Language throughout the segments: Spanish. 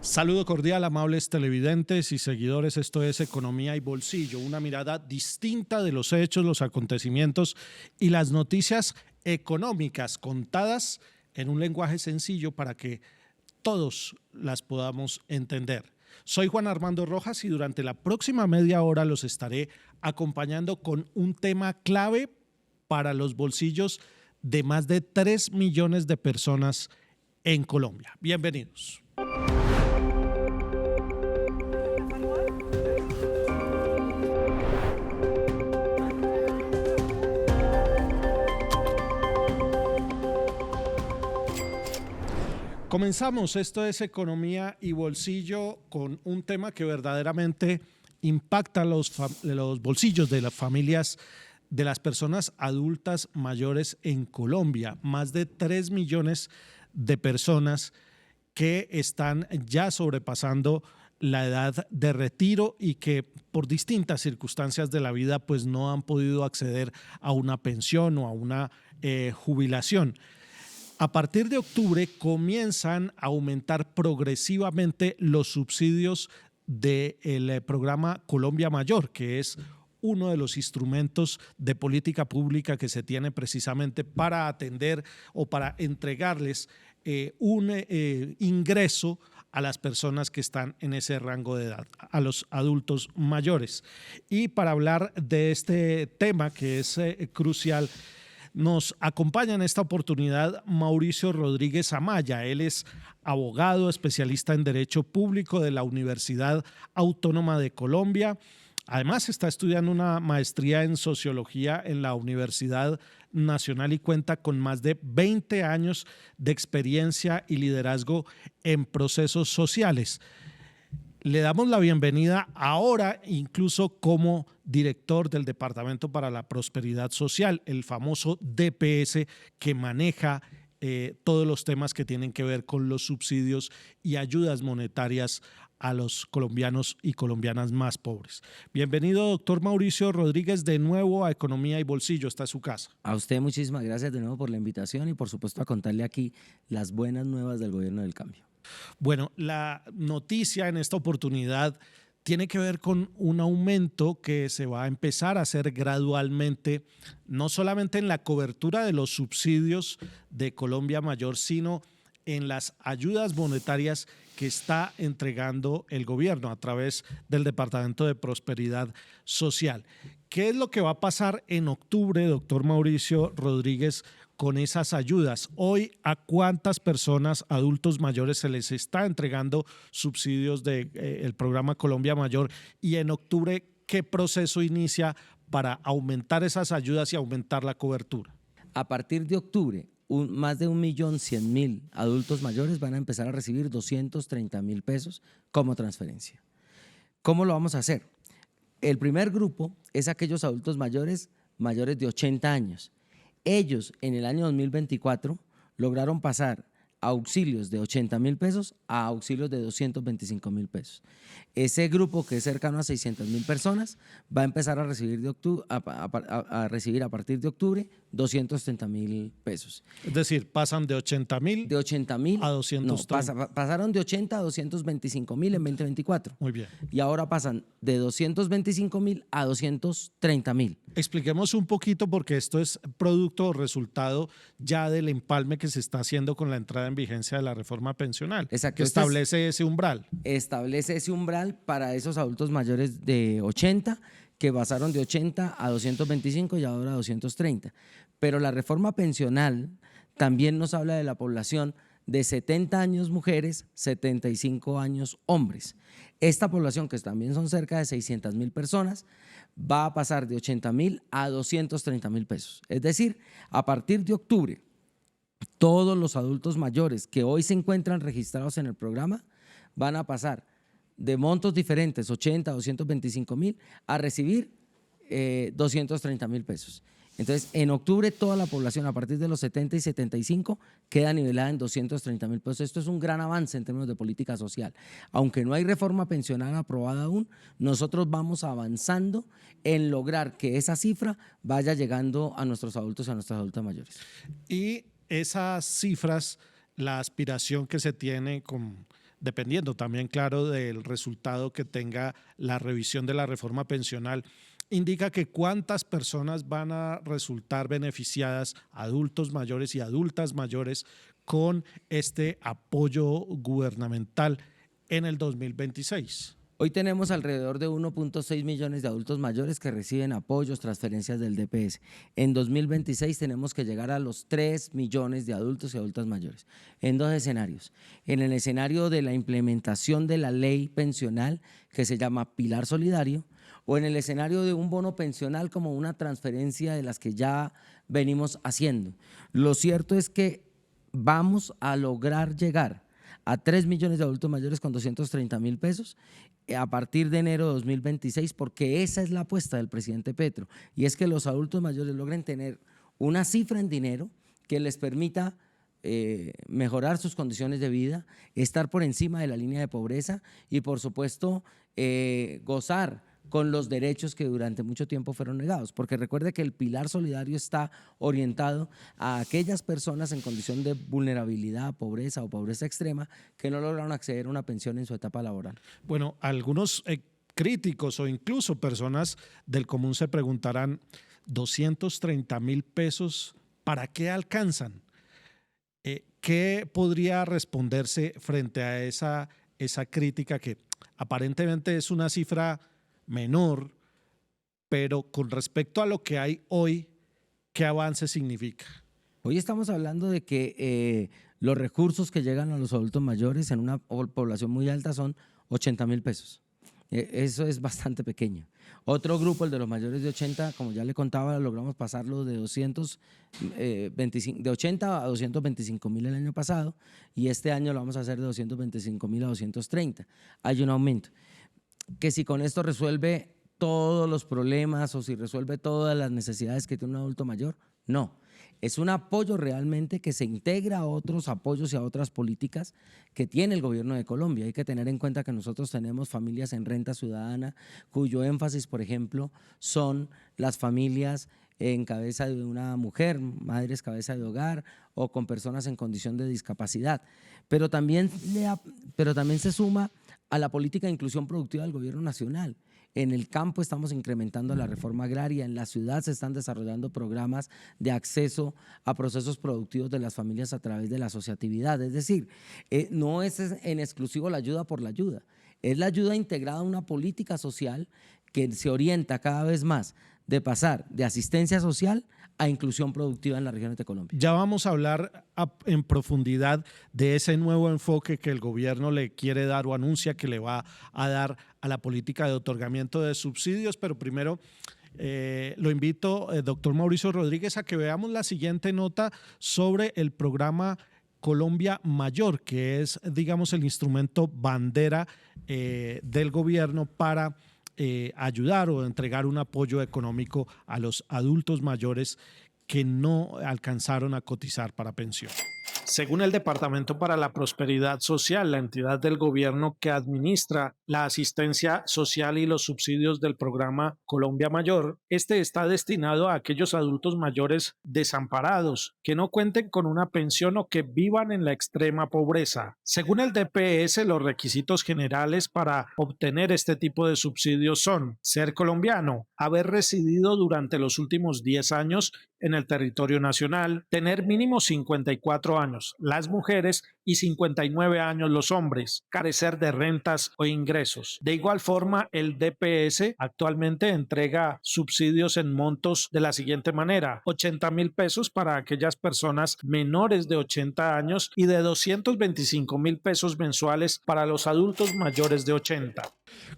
Saludo cordial, amables televidentes y seguidores. Esto es Economía y Bolsillo, una mirada distinta de los hechos, los acontecimientos y las noticias económicas contadas en un lenguaje sencillo para que todos las podamos entender. Soy Juan Armando Rojas y durante la próxima media hora los estaré acompañando con un tema clave para los bolsillos de más de 3 millones de personas en Colombia. Bienvenidos. Comenzamos, esto es Economía y Bolsillo con un tema que verdaderamente impacta los bolsillos de las familias de las personas adultas mayores en Colombia. Más de 3 millones de personas que están ya sobrepasando la edad de retiro y que por distintas circunstancias de la vida pues no han podido acceder a una pensión o a una jubilación. A partir de octubre comienzan a aumentar progresivamente los subsidios del programa Colombia Mayor, que es uno de los instrumentos de política pública que se tiene precisamente para atender o para entregarles un ingreso a las personas que están en ese rango de edad, a los adultos mayores. Y para hablar de este tema que es crucial, nos acompaña en esta oportunidad Mauricio Rodríguez Amaya. Él es abogado, especialista en Derecho Público de la Universidad Autónoma de Colombia. Además, está estudiando una maestría en Sociología en la Universidad Nacional y cuenta con más de 20 años de experiencia y liderazgo en procesos sociales. Le damos la bienvenida ahora incluso como director del Departamento para la Prosperidad Social, el famoso DPS que maneja todos los temas que tienen que ver con los subsidios y ayudas monetarias a los colombianos y colombianas más pobres. Bienvenido, doctor Mauricio Rodríguez, de nuevo a Economía y Bolsillo. Está en su casa. A usted muchísimas gracias de nuevo por la invitación y por supuesto a contarle aquí las buenas nuevas del Gobierno del Cambio. Bueno, la noticia en esta oportunidad tiene que ver con un aumento que se va a empezar a hacer gradualmente, no solamente en la cobertura de los subsidios de Colombia Mayor, sino en las ayudas monetarias que está entregando el gobierno a través del Departamento de Prosperidad Social. ¿Qué es lo que va a pasar en octubre, doctor Mauricio Rodríguez, con esas ayudas? Hoy, ¿a cuántas personas, adultos mayores, se les está entregando subsidios del programa Colombia Mayor? Y en octubre, ¿qué proceso inicia para aumentar esas ayudas y aumentar la cobertura? A partir de octubre, más de 1.100.000 adultos mayores van a empezar a recibir 230.000 pesos como transferencia. ¿Cómo lo vamos a hacer? El primer grupo es aquellos adultos mayores de 80 años. Ellos en el año 2024 lograron pasar a auxilios de 80.000 pesos a auxilios de 225.000 pesos. Ese grupo, que es cercano a 600.000 personas, va a empezar a recibir, recibir a partir de octubre 230.000 pesos. Es decir, pasan de 80.000 a 230. No, pasaron de 80 a 225.000 en 2024. Muy bien. Y ahora pasan de 225.000 a 230.000. Expliquemos un poquito porque esto es producto o resultado ya del empalme que se está haciendo con la entrada en vigencia de la reforma pensional. Exacto. Que establece ese umbral. Establece ese umbral para esos adultos mayores de 80 que pasaron de 80 a 225 y ahora a 230. Pero la reforma pensional también nos habla de la población de 70 años mujeres, 75 años hombres. Esta población, que también son cerca de 600.000 personas, va a pasar de 80.000 a 230.000 pesos. Es decir, a partir de octubre, todos los adultos mayores que hoy se encuentran registrados en el programa van a pasar de montos diferentes, 80, 225.000, a recibir 230.000 pesos. Entonces, en octubre toda la población a partir de los 70 y 75 queda nivelada en 230.000 pesos. Esto es un gran avance en términos de política social. Aunque no hay reforma pensional aprobada aún, nosotros vamos avanzando en lograr que esa cifra vaya llegando a nuestros adultos y a nuestras adultas mayores. Y esas cifras, la aspiración que se tiene dependiendo también, claro, del resultado que tenga la revisión de la reforma pensional, indica que cuántas personas van a resultar beneficiadas, adultos mayores y adultas mayores, con este apoyo gubernamental en el 2026. Hoy tenemos alrededor de 1.6 millones de adultos mayores que reciben apoyos, transferencias del DPS. En 2026 tenemos que llegar a los 3 millones de adultos y adultas mayores, en 2 escenarios. En el escenario de la implementación de la ley pensional, que se llama Pilar Solidario, o en el escenario de un bono pensional como una transferencia de las que ya venimos haciendo. Lo cierto es que vamos a lograr llegar a 3 millones de adultos mayores con 230.000 pesos a partir de enero de 2026, porque esa es la apuesta del presidente Petro, y es que los adultos mayores logren tener una cifra en dinero que les permita mejorar sus condiciones de vida, estar por encima de la línea de pobreza y, por supuesto, gozar con los derechos que durante mucho tiempo fueron negados, porque recuerde que el pilar solidario está orientado a aquellas personas en condición de vulnerabilidad, pobreza o pobreza extrema que no lograron acceder a una pensión en su etapa laboral. Bueno, algunos críticos o incluso personas del común se preguntarán, 230.000 pesos, ¿para qué alcanzan? ¿Qué podría responderse frente a esa crítica que aparentemente es una cifra menor, pero con respecto a lo que hay hoy, ¿qué avance significa? Hoy estamos hablando de que los recursos que llegan a los adultos mayores en una población muy alta son 80.000 pesos. Eso es bastante pequeño. Otro grupo, el de los mayores de 80, como ya le contaba, logramos pasarlo de 80 a 225.000 el año pasado, y este año lo vamos a hacer de 225.000 a 230. Hay un aumento. Que si con esto resuelve todos los problemas o si resuelve todas las necesidades que tiene un adulto mayor, no. Es un apoyo realmente que se integra a otros apoyos y a otras políticas que tiene el gobierno de Colombia. Hay que tener en cuenta que nosotros tenemos familias en renta ciudadana cuyo énfasis, por ejemplo, son las familias en cabeza de una mujer, madres cabeza de hogar o con personas en condición de discapacidad. Pero también se suma a la política de inclusión productiva del gobierno nacional. En el campo estamos incrementando la reforma agraria, en la ciudad se están desarrollando programas de acceso a procesos productivos de las familias a través de la asociatividad. Es decir, no es en exclusivo la ayuda por la ayuda, es la ayuda integrada a una política social que se orienta cada vez más de pasar de asistencia social a inclusión productiva en las regiones de Colombia. Ya vamos a hablar en profundidad de ese nuevo enfoque que el gobierno le quiere dar o anuncia que le va a dar a la política de otorgamiento de subsidios, pero primero lo invito, doctor Mauricio Rodríguez, a que veamos la siguiente nota sobre el programa Colombia Mayor, que es, digamos, el instrumento bandera del gobierno para ayudar o entregar un apoyo económico a los adultos mayores que no alcanzaron a cotizar para pensión. Según el Departamento para la Prosperidad Social, la entidad del gobierno que administra la asistencia social y los subsidios del programa Colombia Mayor, este está destinado a aquellos adultos mayores desamparados que no cuenten con una pensión o que vivan en la extrema pobreza. Según el DPS, los requisitos generales para obtener este tipo de subsidios son ser colombiano, haber residido durante los últimos 10 años en el territorio nacional, tener mínimo 54 años las mujeres y 59 años los hombres, carecer de rentas o ingresos. De igual forma, el DPS actualmente entrega subsidios en montos de la siguiente manera: 80.000 pesos para aquellas personas menores de 80 años y de 225.000 pesos mensuales para los adultos mayores de 80.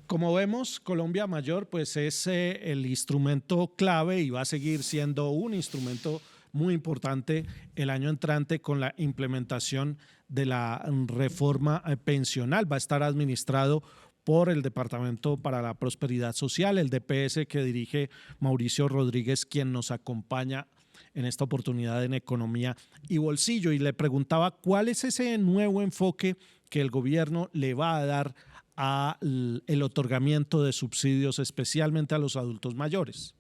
Como vemos, Colombia Mayor pues es el instrumento clave y va a seguir siendo un instrumento muy importante el año entrante con la implementación de la reforma pensional. Va a estar administrado por el Departamento para la Prosperidad Social, el DPS que dirige Mauricio Rodríguez, quien nos acompaña en esta oportunidad en Economía y Bolsillo. Y le preguntaba cuál es ese nuevo enfoque que el gobierno le va a dar al otorgamiento de subsidios, especialmente a los adultos mayores.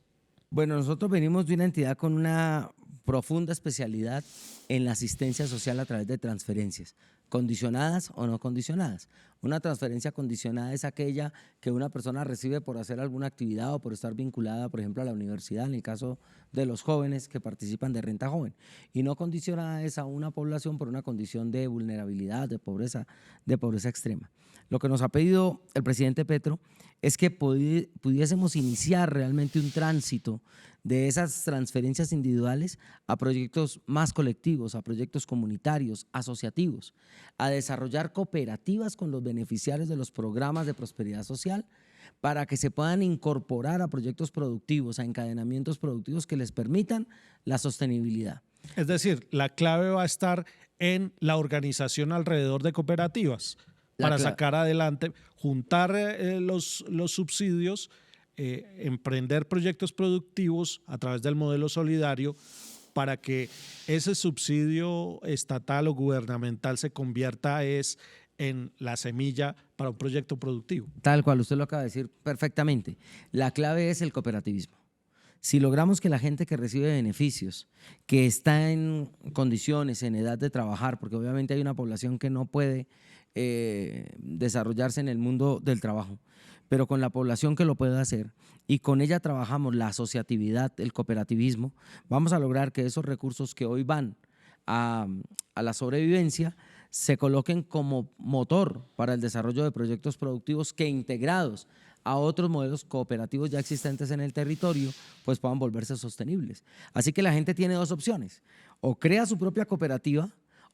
Bueno, nosotros venimos de una entidad con una profunda especialidad en la asistencia social a través de transferencias. condicionadas o no condicionadas. Una transferencia condicionada es aquella que una persona recibe por hacer alguna actividad o por estar vinculada, por ejemplo, a la universidad, en el caso de los jóvenes que participan de renta joven. Y no condicionada es a una población por una condición de vulnerabilidad, de pobreza extrema. Lo que nos ha pedido el presidente Petro es que pudiésemos iniciar realmente un tránsito de esas transferencias individuales a proyectos más colectivos, a proyectos comunitarios, asociativos, a desarrollar cooperativas con los beneficiarios de los programas de prosperidad social para que se puedan incorporar a proyectos productivos, a encadenamientos productivos que les permitan la sostenibilidad. Es decir, la clave va a estar en la organización alrededor de cooperativas para sacar adelante, juntar los subsidios, emprender proyectos productivos a través del modelo solidario para que ese subsidio estatal o gubernamental se convierta en la semilla para un proyecto productivo. Tal cual, usted lo acaba de decir perfectamente. La clave es el cooperativismo. Si logramos que la gente que recibe beneficios, que está en condiciones, en edad de trabajar, porque obviamente hay una población que no puede desarrollarse en el mundo del trabajo, pero con la población que lo puede hacer y con ella trabajamos la asociatividad, el cooperativismo, vamos a lograr que esos recursos que hoy van a la sobrevivencia se coloquen como motor para el desarrollo de proyectos productivos que integrados a otros modelos cooperativos ya existentes en el territorio, pues puedan volverse sostenibles. Así que la gente tiene dos opciones: o crea su propia cooperativa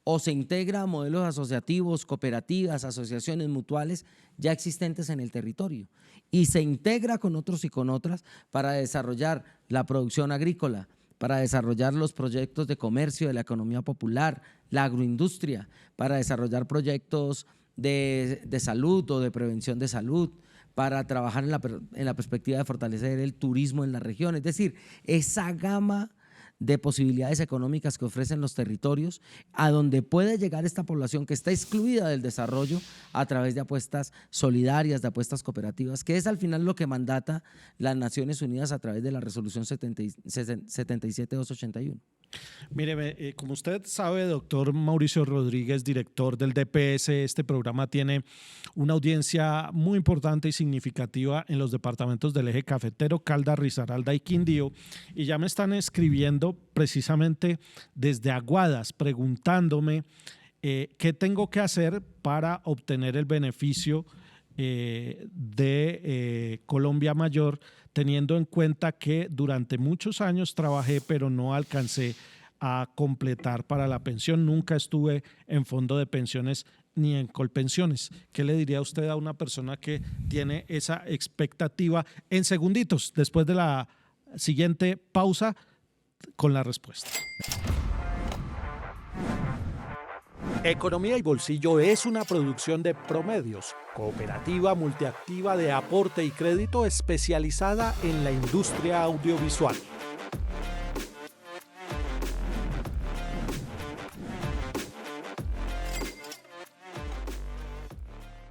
o se integra a modelos asociativos, cooperativas, asociaciones mutuales ya existentes en el territorio y se integra con otros y con otras para desarrollar la producción agrícola, para desarrollar los proyectos de comercio de la economía popular, la agroindustria, para desarrollar proyectos de salud o de prevención de salud, para trabajar en la perspectiva de fortalecer el turismo en la región. Es decir, esa gama de posibilidades económicas que ofrecen los territorios, a donde puede llegar esta población que está excluida del desarrollo a través de apuestas solidarias, de apuestas cooperativas, que es al final lo que mandata las Naciones Unidas a través de la resolución 77-281. Mire, como usted sabe, doctor Mauricio Rodríguez, director del DPS, este programa tiene una audiencia muy importante y significativa en los departamentos del eje cafetero, Caldas, Risaralda y Quindío, y ya me están escribiendo precisamente desde Aguadas preguntándome qué tengo que hacer para obtener el beneficio de Colombia Mayor, teniendo en cuenta que durante muchos años trabajé pero no alcancé a completar para la pensión, nunca estuve en fondo de pensiones ni en Colpensiones. ¿Qué le diría usted a una persona que tiene esa expectativa? En segunditos, después de la siguiente pausa, con la respuesta. Economía y Bolsillo es una producción de Promedios, cooperativa multiactiva de aporte y crédito especializada en la industria audiovisual.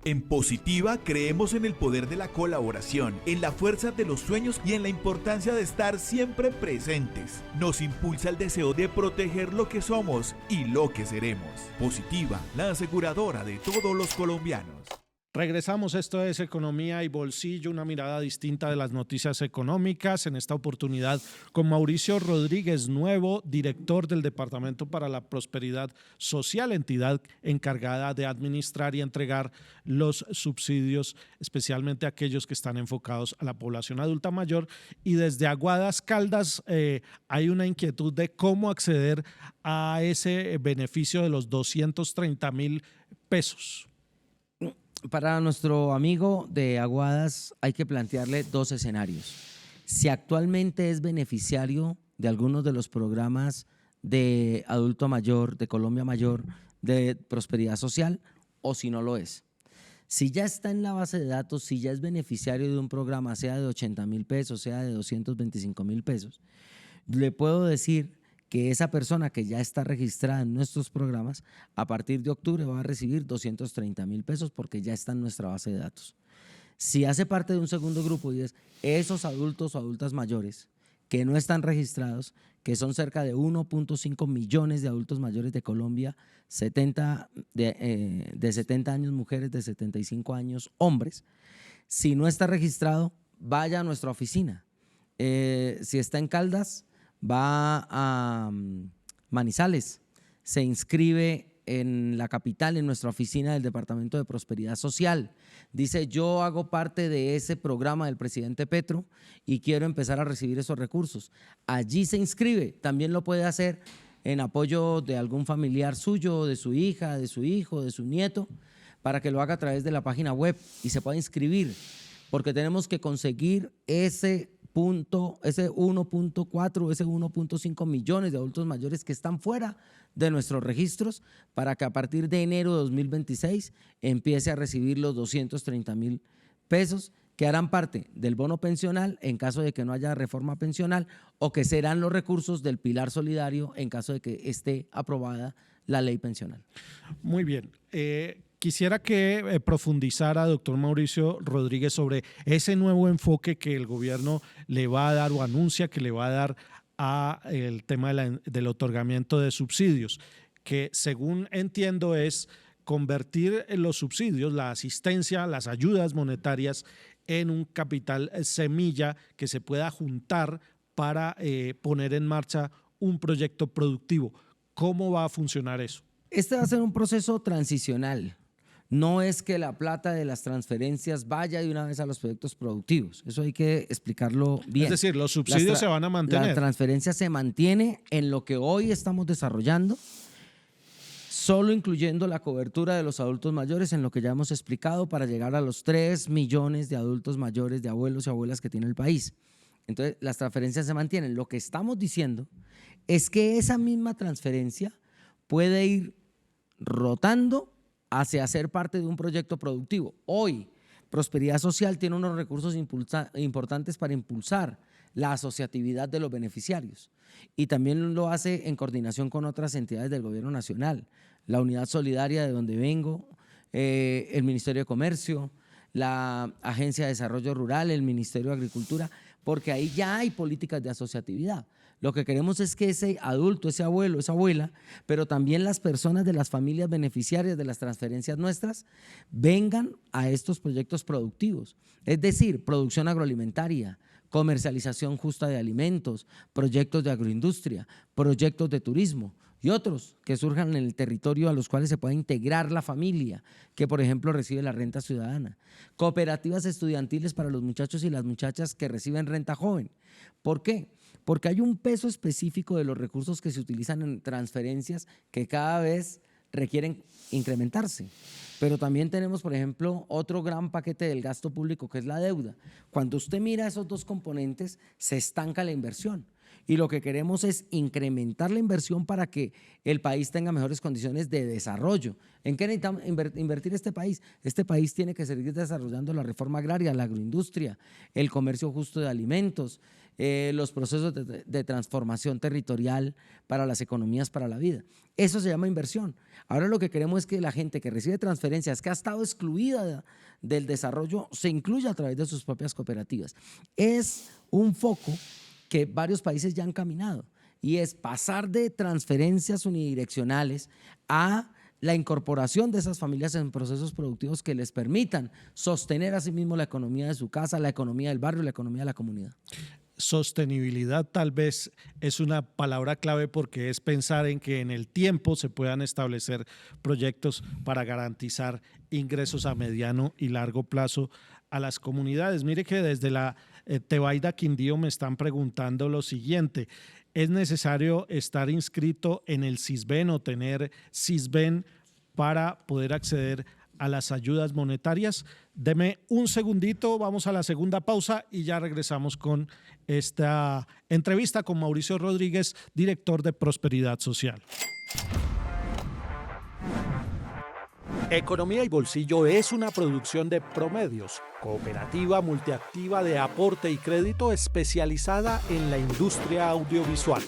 En Positiva creemos en el poder de la colaboración, en la fuerza de los sueños y en la importancia de estar siempre presentes. Nos impulsa el deseo de proteger lo que somos y lo que seremos. Positiva, la aseguradora de todos los colombianos. Regresamos, esto es Economía y Bolsillo, una mirada distinta de las noticias económicas, en esta oportunidad con Mauricio Rodríguez, nuevo director del Departamento para la Prosperidad Social, entidad encargada de administrar y entregar los subsidios, especialmente aquellos que están enfocados a la población adulta mayor. Y desde Aguadas, Caldas, hay una inquietud de cómo acceder a ese beneficio de los 230.000 pesos. Para nuestro amigo de Aguadas hay que plantearle dos escenarios. Si actualmente es beneficiario de algunos de los programas de adulto mayor, de Colombia Mayor, de prosperidad social, o si no lo es. Si ya está en la base de datos, si ya es beneficiario de un programa, sea de 80.000 pesos, sea de 225.000 pesos, le puedo decir que esa persona que ya está registrada en nuestros programas, a partir de octubre va a recibir 230.000 pesos porque ya está en nuestra base de datos. Si hace parte de un segundo grupo y es esos adultos o adultas mayores que no están registrados, que son cerca de 1.5 millones de adultos mayores de Colombia, de 70 años mujeres, de 75 años hombres. Si no está registrado, vaya a nuestra oficina. Si está en Caldas, va a Manizales, se inscribe en la capital, en nuestra oficina del Departamento de Prosperidad Social. Dice, yo hago parte de ese programa del presidente Petro y quiero empezar a recibir esos recursos. Allí se inscribe. También lo puede hacer en apoyo de algún familiar suyo, de su hija, de su hijo, de su nieto, para que lo haga a través de la página web y se pueda inscribir, porque tenemos que conseguir ese 1.4, ese 1.5 millones de adultos mayores que están fuera de nuestros registros, para que a partir de enero de 2026 empiece a recibir los 230.000 pesos que harán parte del bono pensional en caso de que no haya reforma pensional, o que serán los recursos del pilar solidario en caso de que esté aprobada la ley pensional. Muy bien. Quisiera que profundizara, doctor Mauricio Rodríguez, sobre ese nuevo enfoque que el gobierno le va a dar o anuncia que le va a dar a el tema del otorgamiento de subsidios, que según entiendo es convertir los subsidios, la asistencia, las ayudas monetarias en un capital semilla que se pueda juntar para poner en marcha un proyecto productivo. ¿Cómo va a funcionar eso? Este va a ser un proceso transicional. No es que la plata de las transferencias vaya de una vez a los proyectos productivos. Eso hay que explicarlo bien. Es decir, los subsidios se van a mantener. La transferencia se mantiene en lo que hoy estamos desarrollando, solo incluyendo la cobertura de los adultos mayores en lo que ya hemos explicado, para llegar a los 3 millones de adultos mayores, de abuelos y abuelas que tiene el país. Entonces, las transferencias se mantienen. Lo que estamos diciendo es que esa misma transferencia puede ir rotando hacia ser parte de un proyecto productivo. Hoy, Prosperidad Social tiene unos recursos importantes para impulsar la asociatividad de los beneficiarios, y también lo hace en coordinación con otras entidades del gobierno nacional, la Unidad Solidaria de donde vengo, el Ministerio de Comercio, la Agencia de Desarrollo Rural, el Ministerio de Agricultura, porque ahí ya hay políticas de asociatividad. Lo que queremos es que ese adulto, ese abuelo, esa abuela, pero también las personas de las familias beneficiarias de las transferencias nuestras, vengan a estos proyectos productivos. Es decir, producción agroalimentaria, comercialización justa de alimentos, proyectos de agroindustria, proyectos de turismo y otros que surjan en el territorio a los cuales se pueda integrar la familia, que por ejemplo recibe la renta ciudadana. Cooperativas estudiantiles para los muchachos y las muchachas que reciben renta joven. ¿Por qué? Porque hay un peso específico de los recursos que se utilizan en transferencias que cada vez requieren incrementarse. Pero también tenemos, por ejemplo, otro gran paquete del gasto público, que es la deuda. Cuando usted mira esos dos componentes, se estanca la inversión. Y lo que queremos es incrementar la inversión para que el país tenga mejores condiciones de desarrollo. ¿En qué necesitamos invertir este país? Este país tiene que seguir desarrollando la reforma agraria, la agroindustria, el comercio justo de alimentos, los procesos de transformación territorial para las economías, para la vida. Eso se llama inversión. Ahora lo que queremos es que la gente que recibe transferencias, que ha estado excluida del desarrollo, se incluya a través de sus propias cooperativas. Es un foco que varios países ya han caminado, y es pasar de transferencias unidireccionales a la incorporación de esas familias en procesos productivos que les permitan sostener a sí mismo la economía de su casa, la economía del barrio, la economía de la comunidad. Sostenibilidad tal vez es una palabra clave, porque es pensar en que en el tiempo se puedan establecer proyectos para garantizar ingresos a mediano y largo plazo a las comunidades. Mire que desde la Tebaida Quindío me están preguntando lo siguiente: ¿es necesario estar inscrito en el Sisbén o tener Sisbén para poder acceder a las ayudas monetarias? Deme un segundito, vamos a la segunda pausa y ya regresamos con esta entrevista con Mauricio Rodríguez, director de Prosperidad Social. Economía y Bolsillo es una producción de Promedios, cooperativa multiactiva de aporte y crédito especializada en la industria audiovisual.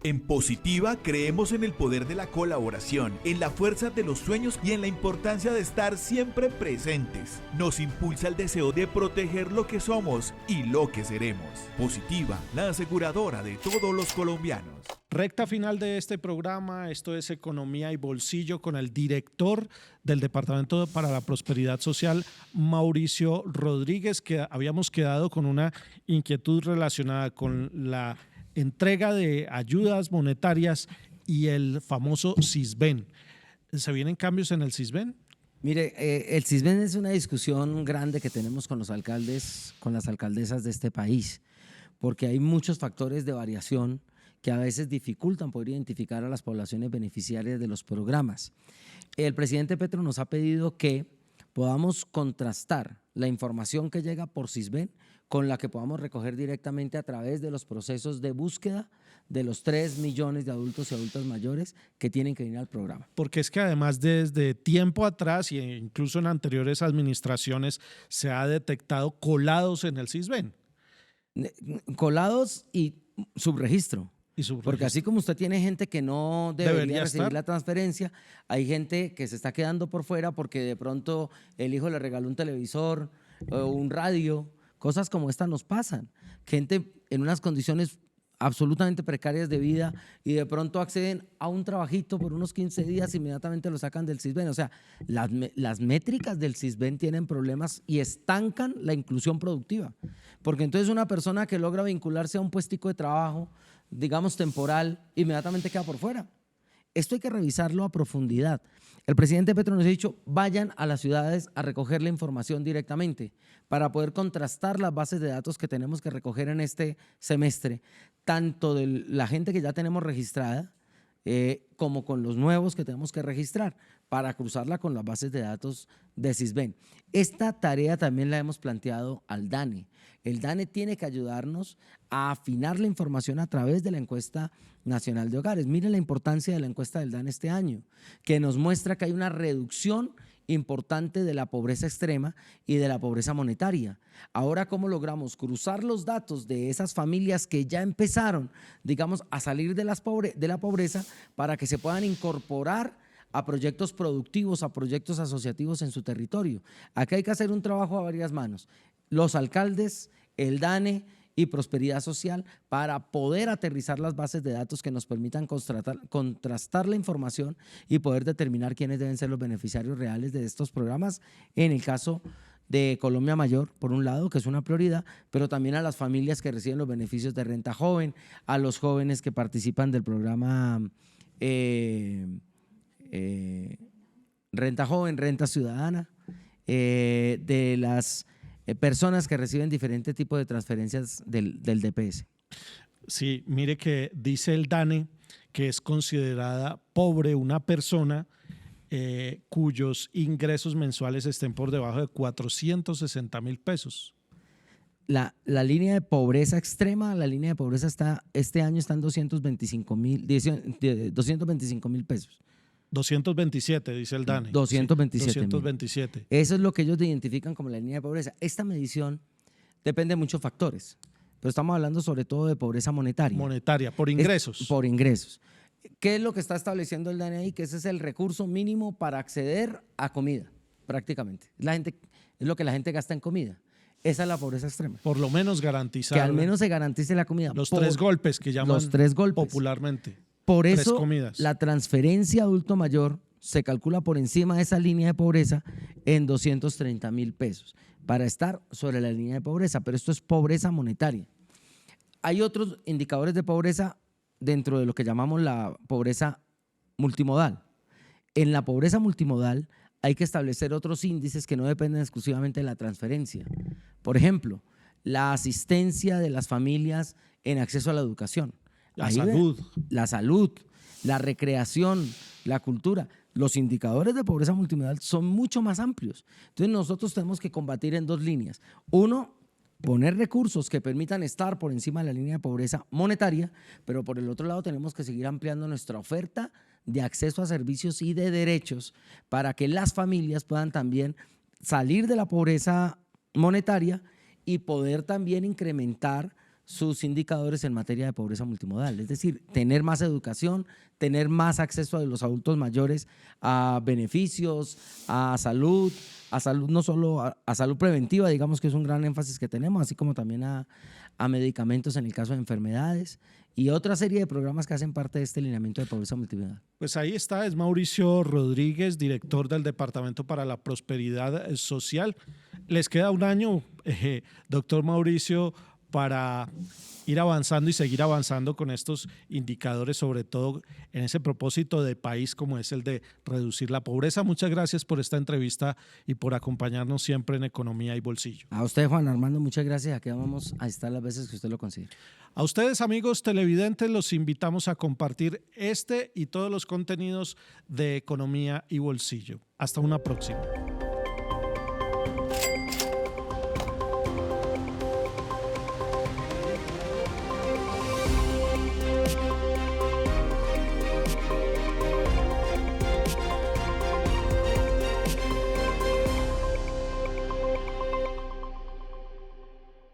En Positiva creemos en el poder de la colaboración, en la fuerza de los sueños y en la importancia de estar siempre presentes. Nos impulsa el deseo de proteger lo que somos y lo que seremos. Positiva, la aseguradora de todos los colombianos. Recta final de este programa, esto es Economía y Bolsillo con el director del Departamento para la Prosperidad Social, Mauricio Rodríguez, que habíamos quedado con una inquietud relacionada con la entrega de ayudas monetarias y el famoso Sisbén. ¿Se vienen cambios en el Sisbén? Mire, el Sisbén es una discusión grande que tenemos con los alcaldes, con las alcaldesas de este país, porque hay muchos factores de variación que a veces dificultan poder identificar a las poblaciones beneficiarias de los programas. El presidente Petro nos ha pedido que podamos contrastar la información que llega por Sisbén con la que podamos recoger directamente a través de los procesos de búsqueda de los 3 millones de adultos y adultas mayores que tienen que venir al programa. Porque es que además desde tiempo atrás e incluso en anteriores administraciones se ha detectado colados en el Sisbén. Colados y subregistro. Porque así como usted tiene gente que no debería recibir la transferencia, hay gente que se está quedando por fuera porque de pronto el hijo le regaló un televisor o un radio. Cosas como esta nos pasan. Gente en unas condiciones absolutamente precarias de vida y de pronto acceden a un trabajito por unos 15 días e inmediatamente lo sacan del Sisbén. O sea, las métricas del Sisbén tienen problemas y estancan la inclusión productiva. Porque entonces una persona que logra vincularse a un puestico de trabajo, digamos temporal, inmediatamente queda por fuera. Esto hay que revisarlo a profundidad. El presidente Petro nos ha dicho, vayan a las ciudades a recoger la información directamente para poder contrastar las bases de datos que tenemos que recoger en este semestre, tanto de la gente que ya tenemos registrada como con los nuevos que tenemos que registrar para cruzarla con las bases de datos de Sisbén. Esta tarea también la hemos planteado al DANE. El DANE tiene que ayudarnos a afinar la información a través de la encuesta nacional de hogares. Miren la importancia de la encuesta del DANE este año, que nos muestra que hay una reducción importante de la pobreza extrema y de la pobreza monetaria. Ahora, ¿cómo logramos cruzar los datos de esas familias que ya empezaron, digamos, a salir de la pobreza para que se puedan incorporar a proyectos productivos, a proyectos asociativos en su territorio? Aquí hay que hacer un trabajo a varias manos. Los alcaldes, el DANE y Prosperidad Social, para poder aterrizar las bases de datos que nos permitan contrastar la información y poder determinar quiénes deben ser los beneficiarios reales de estos programas. En el caso de Colombia Mayor, por un lado, que es una prioridad, pero también a las familias que reciben los beneficios de renta joven, a los jóvenes que participan del programa Renta Joven, Renta Ciudadana, de las personas que reciben diferentes tipos de transferencias del DPS. Sí, mire que dice el DANE que es considerada pobre una persona cuyos ingresos mensuales estén por debajo de 460,000 pesos. La línea de pobreza extrema, la línea de pobreza este año está en 225,000 pesos. 227, dice el DANE. 227. Sí, 227. Eso es lo que ellos identifican como la línea de pobreza. Esta medición depende de muchos factores, pero estamos hablando sobre todo de pobreza monetaria. Monetaria, por ingresos. Por ingresos. ¿Qué es lo que está estableciendo el DANE ahí? Que ese es el recurso mínimo para acceder a comida, prácticamente. Es lo que la gente gasta en comida. Esa es la pobreza extrema. Por lo menos garantizar. Que al menos se garantice la comida. Los 3 golpes que llaman los 3 golpes. Popularmente. Por eso la transferencia adulto mayor se calcula por encima de esa línea de pobreza en 230,000 pesos para estar sobre la línea de pobreza, pero esto es pobreza monetaria. Hay otros indicadores de pobreza dentro de lo que llamamos la pobreza multimodal. En la pobreza multimodal hay que establecer otros índices que no dependen exclusivamente de la transferencia. Por ejemplo, la asistencia de las familias en acceso a la educación. La salud, la recreación, la cultura. Los indicadores de pobreza multimodal son mucho más amplios. Entonces nosotros tenemos que combatir en 2 líneas. Uno, poner recursos que permitan estar por encima de la línea de pobreza monetaria, pero por el otro lado tenemos que seguir ampliando nuestra oferta de acceso a servicios y de derechos para que las familias puedan también salir de la pobreza monetaria y poder también incrementar sus indicadores en materia de pobreza multimodal. Es decir, tener más educación, tener más acceso de los adultos mayores a beneficios, a salud no solo a salud preventiva, digamos que es un gran énfasis que tenemos, así como también a medicamentos en el caso de enfermedades y otra serie de programas que hacen parte de este lineamiento de pobreza multimodal. Pues ahí está, es Mauricio Rodríguez, director del Departamento para la Prosperidad Social. Les queda un año, doctor Mauricio, para ir avanzando y seguir avanzando con estos indicadores, sobre todo en ese propósito de país como es el de reducir la pobreza. Muchas gracias por esta entrevista y por acompañarnos siempre en Economía y Bolsillo. A usted, Juan Armando, muchas gracias. Aquí vamos a estar las veces que usted lo considere. A ustedes, amigos televidentes, los invitamos a compartir este y todos los contenidos de Economía y Bolsillo. Hasta una próxima.